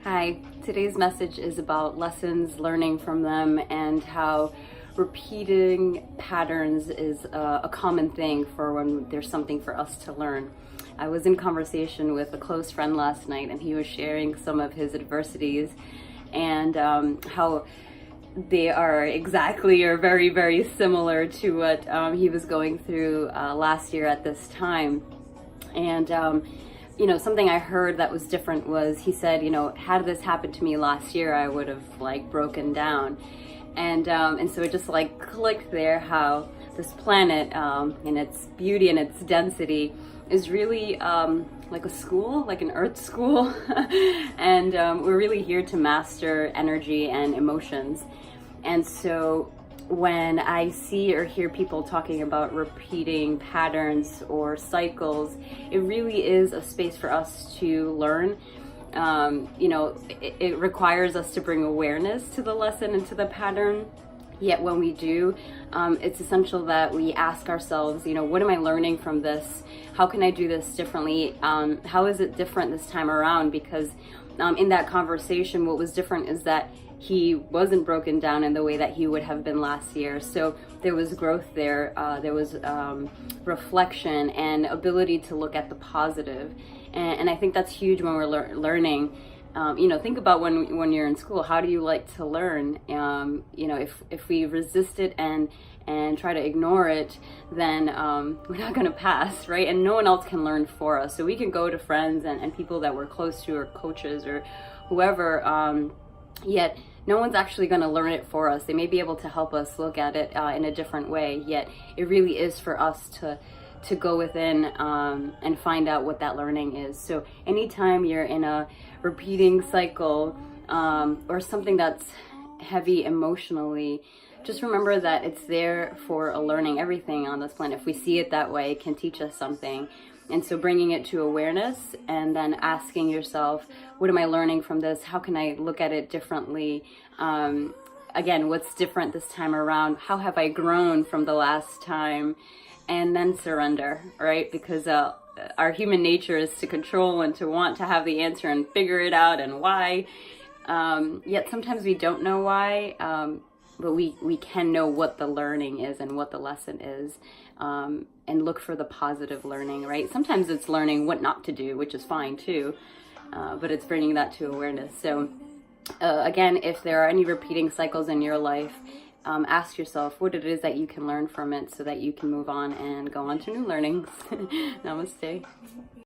Hi, today's message is about lessons, learning from them, and how repeating patterns is a common thing for when there's something for us to learn. I was in conversation with a close friend last night, and he was sharing some of his adversities and how they are exactly or very, very similar to what he was going through last year at this time. And something I heard that was different was he said, had this happened to me last year, I would have like broken down. And so it just like clicked there how this planet, in its beauty and its density, is really like a school, like an earth school. And we're really here to master energy and emotions. And so when I see or hear people talking about repeating patterns or cycles, it really is a space for us to learn. It requires us to bring awareness to the lesson and to the pattern. Yet when we do, it's essential that we ask ourselves, what am I learning from this? How can I do this differently? How is it different this time around? Because in that conversation, what was different is that he wasn't broken down in the way that he would have been last year. So there was growth there. There was reflection and ability to look at the positive. And I think that's huge when we're learning. Think about when you're in school, how do you like to learn? If we resist it and try to ignore it, then we're not going to pass, right? And no one else can learn for us. So we can go to friends and people that we're close to, or coaches or whoever, yet no one's actually going to learn it for us. They may be able to help us look at it in a different way, yet it really is for us to go within and find out what that learning is. So anytime you're in a repeating cycle or something that's heavy emotionally, just remember that it's there for a learning. Everything on this planet, if we see it that way, it can teach us something. And so bringing it to awareness and then asking yourself, what am I learning from this? How can I look at it differently? Again, what's different this time around? How have I grown from the last time? And then surrender, right? Because our human nature is to control and to want to have the answer and figure it out and why. Yet sometimes we don't know why, but we can know what the learning is and what the lesson is, and look for the positive learning, right? Sometimes it's learning what not to do, which is fine too, but it's bringing that to awareness. So again, if there are any repeating cycles in your life, ask yourself what it is that you can learn from it so that you can move on and go on to new learnings. Namaste.